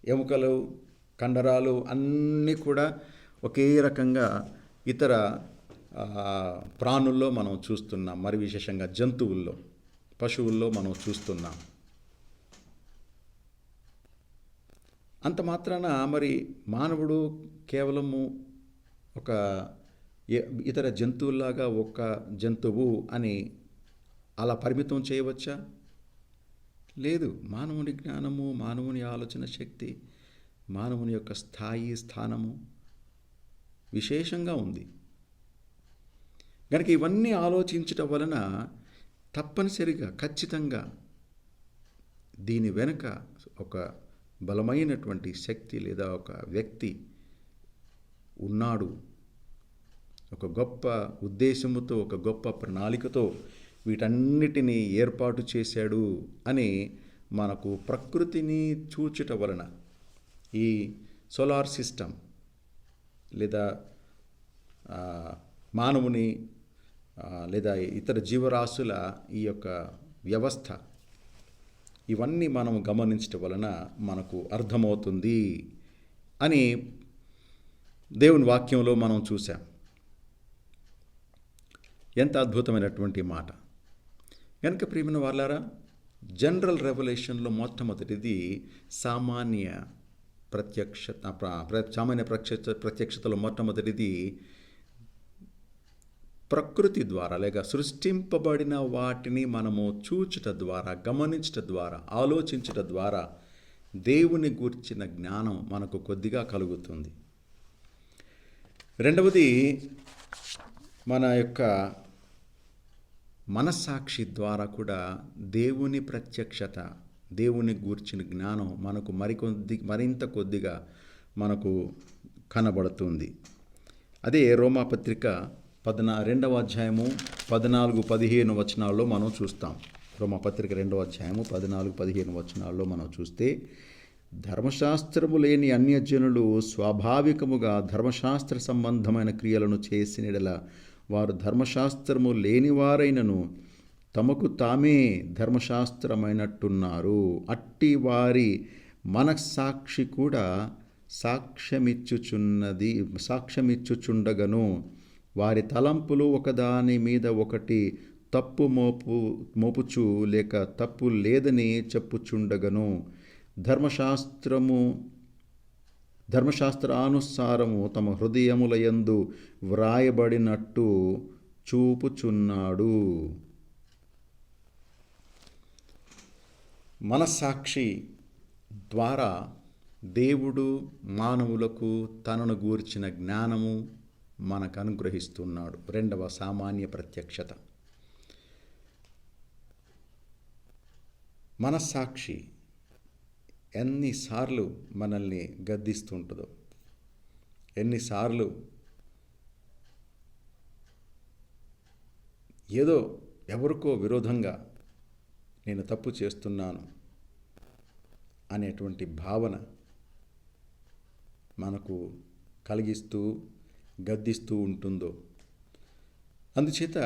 ఎముకలు, కండరాలు అన్నీ కూడా ఒకే రకంగా ఇతర ప్రాణుల్లో మనం చూస్తున్నాం. మరి విశేషంగా జంతువుల్లో, పశువుల్లో మనం చూస్తున్నాం. అంత మాత్రాన మరి మానవుడు కేవలము ఒక ఇతర జంతువుల్లాగా ఒక జంతువు అని అలా పరిమితం చేయవచ్చా? లేదు. మానవుని జ్ఞానము, మానవుని ఆలోచన శక్తి, మానవుని యొక్క స్థానము విశేషంగా ఉంది. కనుక ఇవన్నీ ఆలోచించటం వలన తప్పనిసరిగా ఖచ్చితంగా దీని వెనుక ఒక బలమైనటువంటి శక్తి లేదా ఒక వ్యక్తి ఉన్నాడు, ఒక గొప్ప ఉద్దేశముతో, ఒక గొప్ప ప్రణాళికతో వీటన్నిటినీ ఏర్పాటు చేశాడు అని మనకు ప్రకృతిని చూచుట వలన, ఈ సోలార్ సిస్టమ్ లేదా మానవుని లేదా ఇతర జీవరాశుల ఈ యొక్క వ్యవస్థ, ఇవన్నీ మనం గమనించటం వలన మనకు అర్థమవుతుంది అని దేవుని వాక్యంలో మనం చూసాం. ఎంత అద్భుతమైనటువంటి మాట. కనుక ప్రియమైన వాళ్ళారా, జనరల్ రెవల్యూషన్లో మొట్టమొదటిది సామాన్య ప్రత్యక్షతలో మొట్టమొదటిది ప్రకృతి ద్వారా లేక సృష్టింపబడిన వాటిని మనము చూచుట ద్వారా, గమనించుట ద్వారా, ఆలోచించుట ద్వారా దేవుని గూర్చిన జ్ఞానం మనకు కొద్దిగా కలుగుతుంది. రెండవది మన యొక్క మనస్సాక్షి ద్వారా కూడా దేవుని ప్రత్యక్షత, దేవుని గూర్చిన జ్ఞానం మనకు మరింత కొద్దిగా మనకు కనబడుతుంది. అదే రోమాపత్రిక 2వ అధ్యాయము 14-15 వచనాల్లో మనం చూస్తాం. రోమాపత్రిక 2వ అధ్యాయము 14-15 వచనాల్లో మనం చూస్తే, ధర్మశాస్త్రము లేని అన్యజనులు స్వాభావికముగా ధర్మశాస్త్ర సంబంధమైన క్రియలను చేసిన యెడల వారు ధర్మశాస్త్రము లేనివారైనను తమకు తామే ధర్మశాస్త్రమైనట్టున్నారు. అట్టి వారి మనస్సాక్షి కూడా సాక్ష్యమిచ్చుచుండగను. వారి తలంపులు ఒకదాని మీద ఒకటి తప్పు మోపుచు లేక తప్పు లేదని చెప్పుచుండగను. ధర్మశాస్త్రానుసారము తమ హృదయములయందు వ్రాయబడినట్టు చూపుచున్నాడు. మనస్సాక్షి ద్వారా దేవుడు మానవులకు తనను గూర్చిన జ్ఞానము మనకు అనుగ్రహిస్తున్నాడు. రెండవ సామాన్య ప్రత్యక్షత. మనస్సాక్షి ఎన్నిసార్లు మనల్ని గద్దిస్తుంటుందో, ఎన్నిసార్లు ఏదో ఎవరికో విరోధంగా నేను తప్పు చేస్తున్నాను అనేటువంటి భావన మనకు కలిగిస్తూ గద్దిస్తూ ఉంటుందో. అందుచేత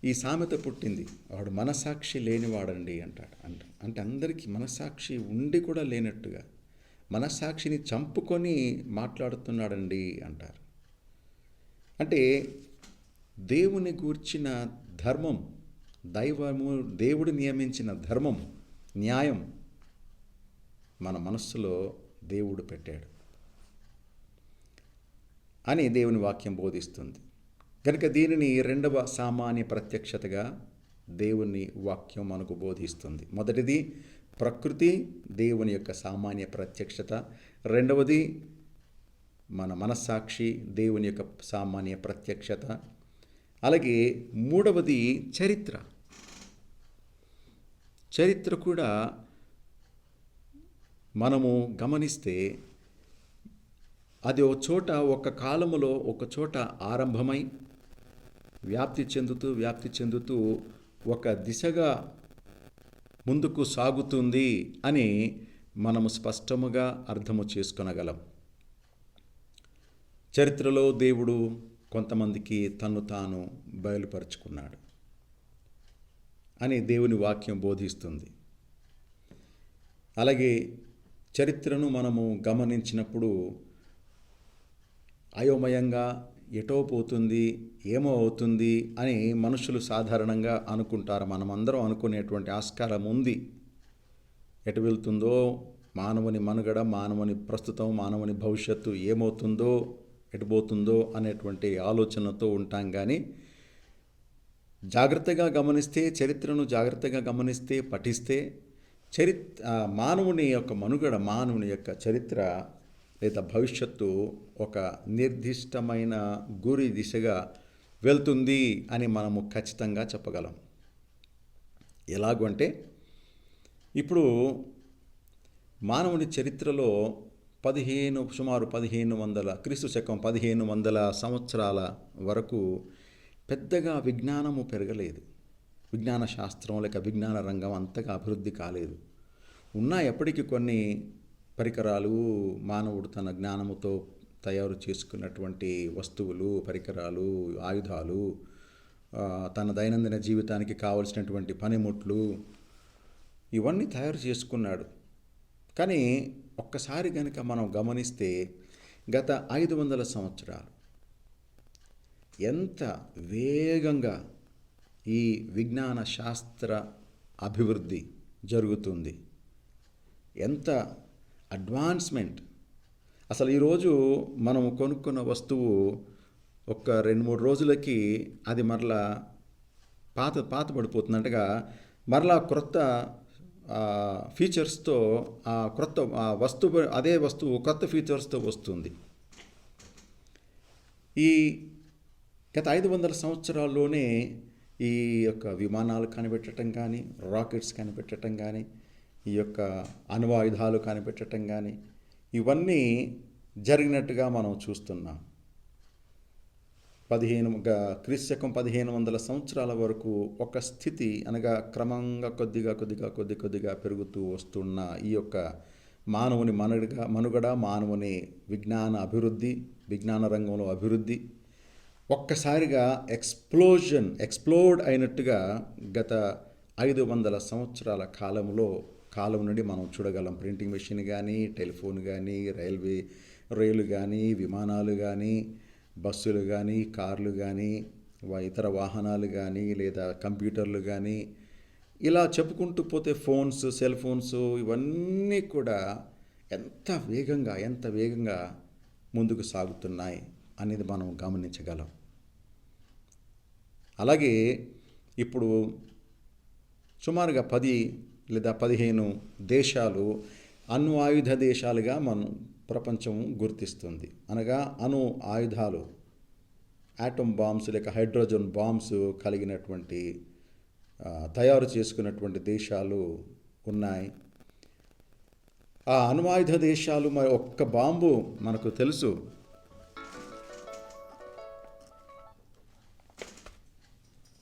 ఈ సామెత పుట్టింది, వాడు మనస్సాక్షి లేనివాడండి అంటాడు. అంటే అందరికీ మనస్సాక్షి ఉండి కూడా లేనట్టుగా, మనస్సాక్షిని చంపుకొని మాట్లాడుతున్నాడండి అంటారు. అంటే దేవుని గూర్చిన ధర్మం, దైవము దేవుడు నియమించిన ధర్మం, న్యాయం మన మనస్సులో దేవుడు పెట్టాడు అని దేవుని వాక్యం బోధిస్తుంది. కనుక దీనిని రెండవ సామాన్య ప్రత్యక్షతగా దేవుని వాక్యం మనకు బోధిస్తుంది. మొదటిది ప్రకృతి, దేవుని యొక్క సామాన్య ప్రత్యక్షత. రెండవది మన మనస్సాక్షి, దేవుని యొక్క సామాన్య ప్రత్యక్షత. అలాగే మూడవది చరిత్ర. చరిత్ర కూడా మనము గమనిస్తే అది ఒక కాలములో ఒక చోట ఆరంభమై వ్యాప్తి చెందుతూ ఒక దిశగా ముందుకు సాగుతుంది అని మనము స్పష్టముగా అర్థము చేసుకొనగలం. చరిత్రలో దేవుడు కొంతమందికి తన్ను తాను బయలుపరుచుకున్నాడు అని దేవుని వాక్యం బోధిస్తుంది. అలాగే చరిత్రను మనము గమనించినప్పుడు అయోమయంగా ఎటో పోతుంది, ఏమో అవుతుంది అని మనుషులు సాధారణంగా అనుకుంటారు. మనమందరం అనుకునేటువంటి ఆస్కారం ఉంది. ఎటు వెళ్తుందో మానవుని మనుగడ, మానవుని ప్రస్తుతం, మానవుని భవిష్యత్తు ఏమవుతుందో, ఎటుపోతుందో అనేటువంటి ఆలోచనతో ఉంటాం. కానీ జాగ్రత్తగా గమనిస్తే, చరిత్రను జాగ్రత్తగా గమనిస్తే, పఠిస్తే మానవుని యొక్క మనుగడ, మానవుని యొక్క చరిత్ర లేదా భవిష్యత్తు ఒక నిర్దిష్టమైన గురి దిశగా వెళ్తుంది అని మనము ఖచ్చితంగా చెప్పగలం. ఎలాగంటే ఇప్పుడు మానవుని చరిత్రలో సుమారు 1500 క్రీస్తు శకం 1500 సంవత్సరాల వరకు పెద్దగా విజ్ఞానము పెరగలేదు. విజ్ఞాన శాస్త్రం లేక విజ్ఞాన రంగం అంతగా అభివృద్ధి కాలేదు. ఎప్పటికీ కొన్ని పరికరాలు, మానవుడు తన జ్ఞానముతో తయారు చేసుకున్నటువంటి వస్తువులు, పరికరాలు, ఆయుధాలు, తన దైనందిన జీవితానికి కావలసినటువంటి పనిముట్లు, ఇవన్నీ తయారు చేసుకున్నాడు. కానీ ఒక్కసారి కనుక మనం గమనిస్తే గత 500 సంవత్సరాలు ఎంత వేగంగా ఈ విజ్ఞాన శాస్త్ర అభివృద్ధి జరుగుతుంది, ఎంత అడ్వాన్స్మెంట్. అసలు ఈరోజు మనం కొనుక్కున్న వస్తువు ఒక 2-3 రోజులకి అది మరలా పాత పడిపోతున్నట్టుగా మరలా క్రొత్త ఫీచర్స్తో అదే వస్తువు కొత్త ఫీచర్స్తో వస్తుంది. ఈ గత 500 సంవత్సరాల్లోనే ఈ యొక్క విమానాలు కనిపెట్టడం కానీ, రాకెట్స్ కనిపెట్టడం కానీ, ఈ యొక్క అణ్వాయుధాలు కనిపెట్టడం కానీ, ఇవన్నీ జరిగినట్టుగా మనం చూస్తున్నాం. క్రీస్తు శకం 1500 సంవత్సరాల వరకు ఒక స్థితి అనగా క్రమంగా కొద్దిగా పెరుగుతూ వస్తున్న ఈ యొక్క మానవుని మనుగడ, మానవుని విజ్ఞాన అభివృద్ధి, విజ్ఞాన రంగంలో అభివృద్ధి ఒక్కసారిగా ఎక్స్ప్లోడ్ అయినట్టుగా గత 500 సంవత్సరాల కాలం నుండి మనం చూడగలం. ప్రింటింగ్ మెషిన్ కానీ, టెలిఫోన్ కానీ, రైలు కానీ, విమానాలు కానీ, బస్సులు కానీ, కార్లు కానీ, ఇతర వాహనాలు కానీ, లేదా కంప్యూటర్లు కానీ, ఇలా చెప్పుకుంటూ పోతే సెల్ ఫోన్స్ ఇవన్నీ కూడా ఎంత వేగంగా ముందుకు సాగుతున్నాయి అనేది మనం గమనించగలం. అలాగే ఇప్పుడు సుమారుగా 10 లేదా 15 దేశాలు అణ్వాయుధ దేశాలుగా ప్రపంచం గుర్తిస్తుంది. అనగా ఆయుధాలు, ఆటమ్ బాంబ్స్ లేక హైడ్రోజన్ బాంబ్స్ కలిగినటువంటి తయారు చేసుకున్నటువంటి దేశాలు ఉన్నాయి. ఆ అణ్వాయుధ దేశాలు మరి ఒక్క బాంబు మనకు తెలుసు,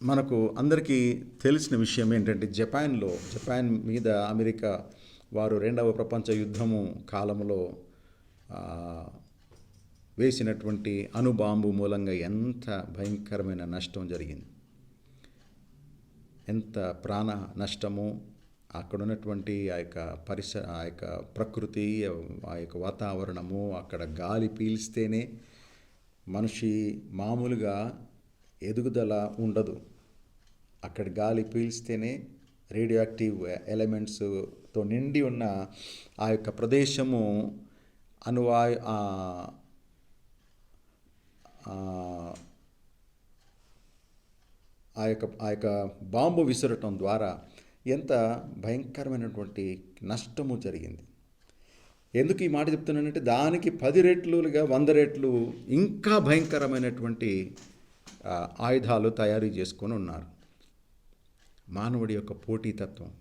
మనకు అందరికీ తెలిసిన విషయం ఏంటంటే జపాన్ మీద అమెరికా వారు 2వ ప్రపంచ యుద్ధము కాలంలో వేసినటువంటి అణుబాంబు మూలంగా ఎంత భయంకరమైన నష్టం జరిగింది, ఎంత ప్రాణ నష్టము. అక్కడ ఉన్నటువంటి ఆ యొక్క ప్రకృతి, ఆ యొక్క వాతావరణము, అక్కడ గాలి పీల్స్తేనే మనిషి మామూలుగా ఎదుగుదల ఉండదు. అక్కడ గాలి పీల్స్తేనే రేడియో యాక్టివ్ ఎలిమెంట్స్తో నిండి ఉన్న ఆ యొక్క ప్రదేశము అనువాయు ఆ యొక్క బాంబు విసరటం ద్వారా ఎంత భయంకరమైనటువంటి నష్టము జరిగింది. ఎందుకు ఈ మాట చెప్తున్నానంటే దానికి 10 రెట్లుగా 100 రెట్లు ఇంకా భయంకరమైనటువంటి ఆయుధాలు తయారు చేసుకొని ఉన్నారు. మానవుడి యొక్క పోటీతత్వం,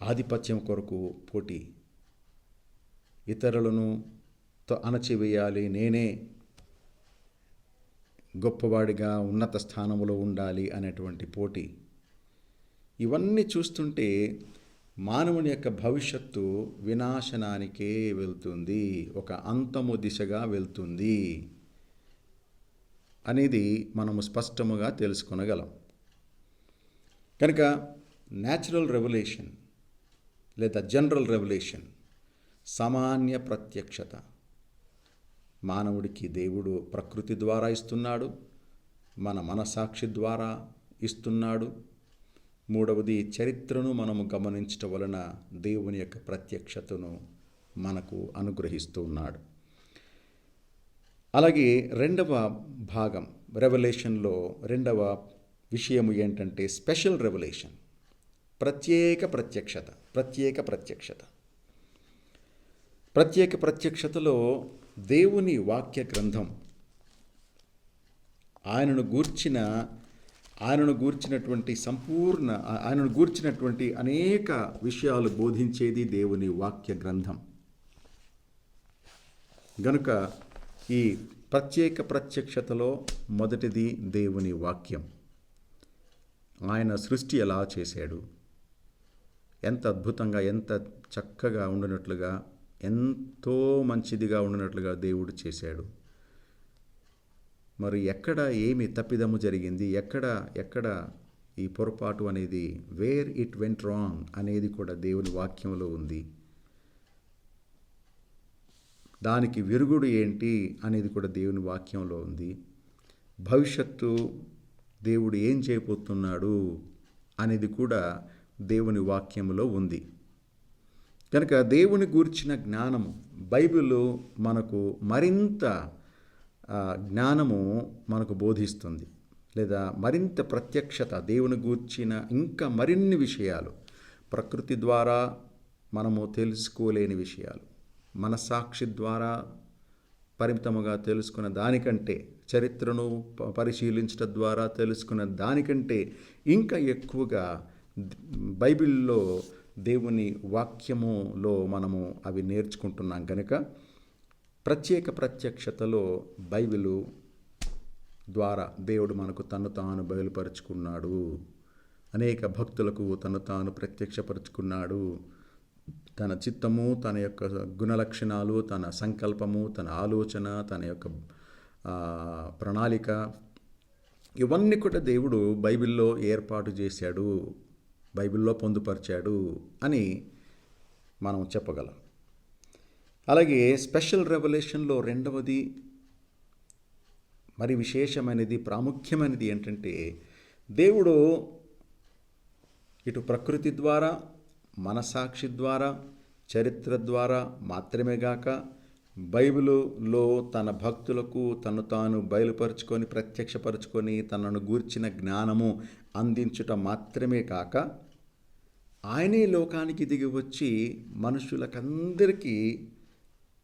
ఆధిపత్యం కొరకు పోటీ, ఇతరులను అణచివేయాలి, నేనే గొప్పవాడిగా ఉన్నత స్థానంలో ఉండాలి అనేటువంటి పోటీ. ఇవన్నీ చూస్తుంటే మానవుని యొక్క భవిష్యత్తు వినాశనానికే వెళ్తుంది, ఒక అంతము దిశగా వెళ్తుంది అనేది మనము స్పష్టముగా తెలుసుకొనగలం. కనుక న్యాచురల్ రెవల్యూషన్ లేదా జనరల్ రెవల్యూషన్, సామాన్య ప్రత్యక్షత మానవుడికి దేవుడు ప్రకృతి ద్వారా ఇస్తున్నాడు, మన మనసాక్షి ద్వారా ఇస్తున్నాడు. మూడవది, చరిత్రను మనము గమనించటం వలన దేవుని యొక్క ప్రత్యక్షతను మనకు అనుగ్రహిస్తూ ఉన్నాడు. అలాగే రెండవ భాగం రెవల్యూషన్లో రెండవ విషయము ఏంటంటే స్పెషల్ రెవల్యూషన్, ప్రత్యేక ప్రత్యక్షతలో దేవుని వాక్య గ్రంథం ఆయనను గూర్చినటువంటి అనేక విషయాలు బోధించేది దేవుని వాక్య గ్రంథం. గనుక ఈ ప్రత్యక్షతలో మొదటిది దేవుని వాక్యం. ఆయన సృష్టి ఎలా చేశాడు, ఎంత అద్భుతంగా, ఎంత చక్కగా ఉండినట్లుగా, ఎంతో మంచిదిగా ఉండినట్లుగా దేవుడు చేశాడు. మరి ఎక్కడ ఏమి తప్పిదము జరిగింది, ఎక్కడ ఈ పొరపాటు అనేది, వేర్ ఇట్ వెంట్ రాంగ్ అనేది కూడా దేవుని వాక్యంలో ఉంది. దానికి విరుగుడు ఏంటి అనేది కూడా దేవుని వాక్యంలో ఉంది. భవిష్యత్తు దేవుడు ఏం చేయబోతున్నాడు అనేది కూడా దేవుని వాక్యంలో ఉంది. కనుక దేవుని గూర్చిన జ్ఞానము, బైబిల్ మనకు మరింత జ్ఞానము మనకు బోధిస్తుంది, లేదా మరింత ప్రత్యక్షత, దేవుని గూర్చిన ఇంకా మరిన్ని విషయాలు, ప్రకృతి ద్వారా మనము తెలుసుకోలేని విషయాలు, మనసాక్షి ద్వారా పరిమితముగా తెలుసుకున్న దానికంటే, చరిత్రను పరిశీలించడం ద్వారా తెలుసుకున్న దానికంటే ఇంకా ఎక్కువగా బైబిల్లో దేవుని వాక్యములో మనము అవి నేర్చుకుంటున్నాం. కనుక ప్రత్యక్షతలో బైబిలు ద్వారా దేవుడు మనకు తను తాను బయలుపరుచుకున్నాడు, అనేక భక్తులకు తను తాను ప్రత్యక్షపరుచుకున్నాడు. తన చిత్తము, తన యొక్క గుణలక్షణాలు, తన సంకల్పము, తన ఆలోచన, తన యొక్క ప్రణాళిక, ఇవన్నీ కూడా దేవుడు బైబిల్లో ఏర్పాటు చేశాడు, బైబిల్లో పొందుపరిచాడు అని మనం చెప్పగలం. అలాగే స్పెషల్ రెవల్యూషన్లో రెండవది మరి విశేషమైనది, ప్రాముఖ్యమైనది ఏంటంటే దేవుడు ఇటు ప్రకృతి ద్వారా, మనసాక్షి ద్వారా, చరిత్ర ద్వారా మాత్రమే గాక బైబిలులో తన భక్తులకు తను తాను బయలుపరుచుకొని, ప్రత్యక్షపరుచుకొని, తనను గూర్చిన జ్ఞానము అందించుట మాత్రమే కాక ఆయనే లోకానికి దిగి వచ్చి మనుషులకందరికీ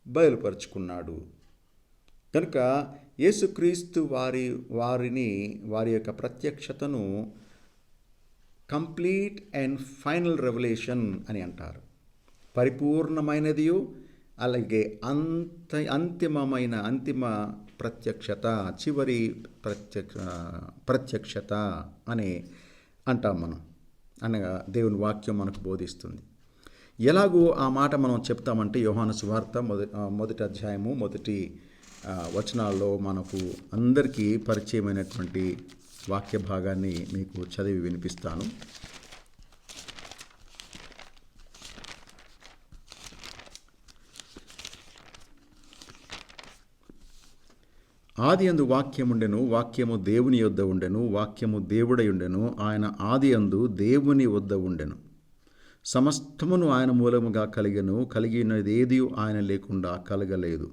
బయలుపరుచుకున్నాడు. కనుక యేసుక్రీస్తు వారి యొక్క ప్రత్యక్షతను కంప్లీట్ అండ్ ఫైనల్ రెవల్యూషన్ అని అంటారు. పరిపూర్ణమైనదియు అలాగే అంతిమ ప్రత్యక్షత, చివరి ప్రత్యక్షత అని అంటాం మనం. అనగా దేవుని వాక్యం మనకు బోధిస్తుంది. ఎలాగో ఆ మాట మనం చెప్తామంటే యోహాను సువార్త మొదటి అధ్యాయము మొదటి వచనాల్లో మనకు అందరికీ పరిచయమైనటువంటి వాక్య భాగాన్ని మీకు చదివి వినిపిస్తాను. ఆదియందు వాక్యముండెను, వాక్యము దేవుని యొద్ద ఉండెను, వాక్యము దేవుడై ఉండెను, ఆయన ఆదియందు దేవుని వద్ద ఉండెను. సమస్తమును ఆయన మూలముగా కలిగెను, కలిగినదేది ఆయన లేకుండా కలగలేదు.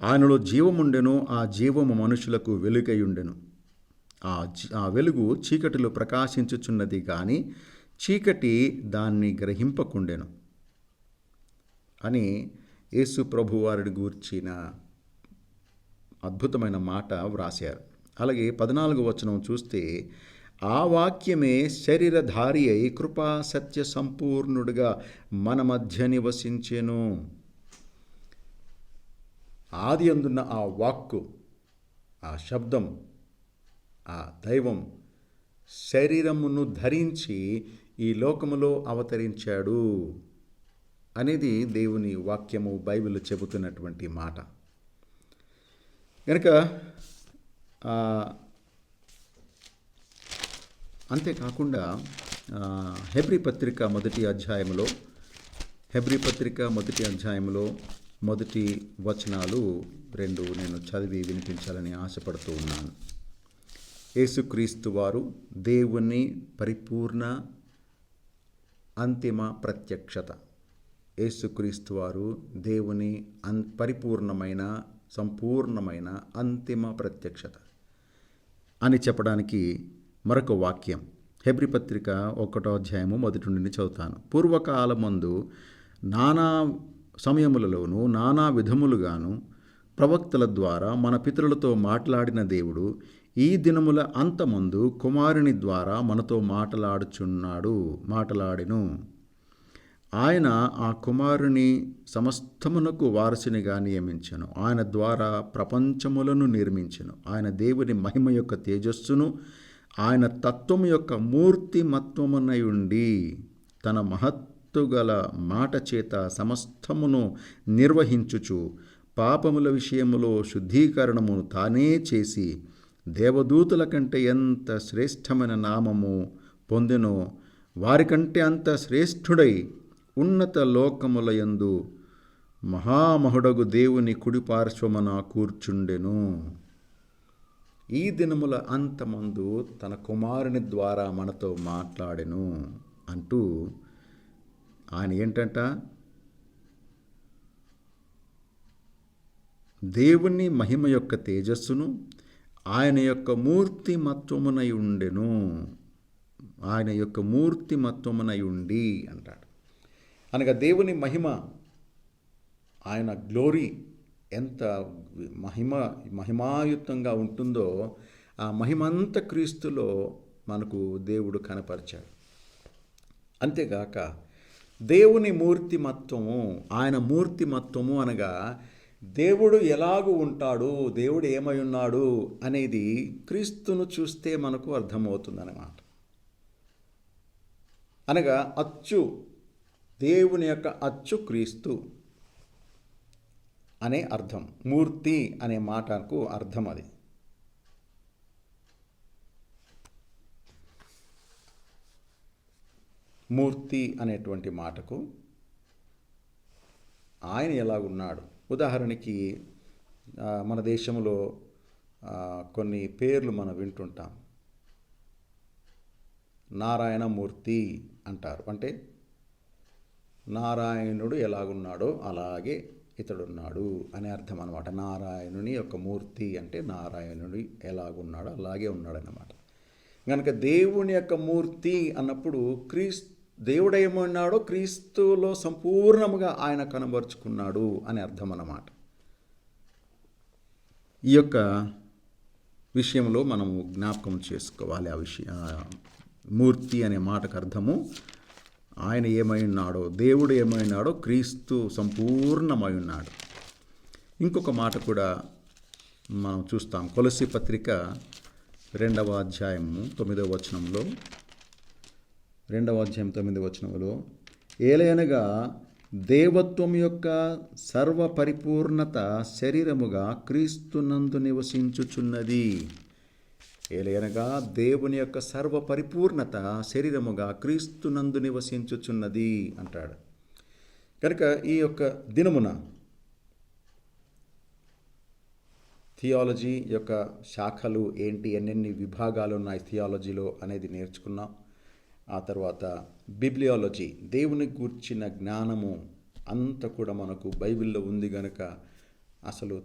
ఆయనలో జీవముండెను, ఆ జీవము మనుషులకు వెలుగై ఉండెను. ఆ వెలుగు చీకటిలో ప్రకాశించుచున్నది గాని చీకటి దాన్ని గ్రహింపకుండెను అని యేసు ప్రభువారిని గూర్చిన అద్భుతమైన మాట వ్రాశారు. అలాగే 14వ వచనం చూస్తే, ఆ వాక్యమే శరీరధారి అయి కృపా సత్య సంపూర్ణుడుగా మన మధ్య నివసించెను. ఆది అందున్న ఆ వాక్కు, ఆ శబ్దం, ఆ దైవం శరీరమును ధరించి ఈ లోకములో అవతరించాడు అనేది దేవుని వాక్యము, బైబిల్ చెబుతున్నటువంటి మాట. కనుక అంతేకాకుండా హెబ్రీ పత్రిక మొదటి అధ్యాయంలో మొదటి వచనాలు 2 నేను చదివి వినిపించాలని ఆశపడుతూ ఉన్నాను. యేసుక్రీస్తు వారు దేవుని పరిపూర్ణ అంతిమ ప్రత్యక్షత. యేసుక్రీస్తు వారు దేవుని పరిపూర్ణమైన, సంపూర్ణమైన అంతిమ ప్రత్యక్షత అని చెప్పడానికి మరొక వాక్యం హెబ్రీ పత్రిక 1వ అధ్యాయము మొదటి నుండి చదువుతాను. పూర్వకాలమందు నానా సమయములలోనూ నానా విధములుగాను ప్రవక్తల ద్వారా మన పితరులతో మాట్లాడిన దేవుడు ఈ దినముల అంతమందు కుమారుని ద్వారా మనతో మాట్లాడెను. ఆయన ఆ కుమారుని సమస్తమునకు వారసునిగా నియమించెను. ఆయన ద్వారా ప్రపంచములను నిర్మించెను. ఆయన దేవుని మహిమ యొక్క తేజస్సును, ఆయన తత్వము యొక్క మూర్తిమత్వమునై ఉండి తన మహత్తుగల మాట చేత సమస్తమును నిర్వహించుచు పాపముల విషయములో శుద్ధీకరణమును తానే చేసి దేవదూతుల కంటే ఎంత శ్రేష్టమైన నామము పొందెనో వారికంటే అంత శ్రేష్ఠుడై ఉన్నత లోకముల యందు మహామహుడగు దేవుని కుడిపార్శ్వమున కూర్చుండెను. ఈ దినముల అంతమందు తన కుమారుని ద్వారా మనతో మాట్లాడెను అంటూ ఆయన ఏంటంట, దేవుని మహిమ యొక్క తేజస్సును, ఆయన యొక్క మూర్తిమత్వమునై ఉండెను. ఆయన యొక్క మూర్తిమత్వమునై ఉండి అంటాడు. అనగా దేవుని మహిమ, ఆయన గ్లోరీ ఎంత మహిమాయుతంగా ఉంటుందో ఆ మహిమంత క్రీస్తులో మనకు దేవుడు కనపరిచాడు. అంతేగాక దేవుని మూర్తిమత్వము, ఆయన మూర్తిమత్వము అనగా దేవుడు ఎలాగూ ఉంటాడు, దేవుడు ఏమై ఉన్నాడు అనేది క్రీస్తును చూస్తే మనకు అర్థమవుతుందన్నమాట. అనగా దేవుని యొక్క అచ్చు క్రీస్తు అనే అర్థం. మూర్తి అనే మాటకు అర్థం అది. మూర్తి అనేటువంటి మాటకు ఆయన ఎలాగున్నాడు. ఉదాహరణకి మన దేశంలో కొన్ని పేర్లు మనం వింటుంటాం. నారాయణమూర్తి అంటారు. అంటే నారాయణుడు ఎలాగున్నాడో అలాగే ఇతడున్నాడు అనే అర్థం అన్నమాట. నారాయణుని యొక్క మూర్తి అంటే నారాయణుడు ఎలాగున్నాడో అలాగే ఉన్నాడన్నమాట. కనుక దేవుని యొక్క మూర్తి అన్నప్పుడు దేవుడు ఏమన్నాడో క్రీస్తులో సంపూర్ణముగా ఆయన కనబరుచుకున్నాడు అని అర్థం అన్నమాట. ఈ యొక్క విషయంలో మనము జ్ఞాపకం చేసుకోవాలి. మూర్తి అనే మాటకు అర్థము ఆయన ఏమై ఉన్నాడో, దేవుడు ఏమై ఉన్నాడో క్రీస్తు సంపూర్ణమై ఉన్నాడు. ఇంకొక మాట కూడా మనం చూస్తాం. కొలస్సీ పత్రిక 2వ అధ్యాయము 9వ వచనంలో, 2వ అధ్యాయం 9వ వచనంలో, ఏలయనగా దేవత్వం యొక్క సర్వ పరిపూర్ణత శరీరముగా క్రీస్తునందు నివసించుచున్నది. ఏలయనగా దేవుని యొక్క సర్వ పరిపూర్ణత శరీరముగా క్రీస్తునందు నివసించుచున్నది అంటాడు. కనుక ఈ యొక్క దినమున థియాలజీ యొక్క శాఖలు ఏంటి, ఎన్నెన్ని విభాగాలు ఉన్నాయి థియాలజీలో అనేది నేర్చుకున్నాం. ఆ తర్వాత బిబ్లియాలజీ, దేవుని గూర్చిన జ్ఞానము అంతా కూడా మనకు బైబిల్లో ఉంది గనుక అసలు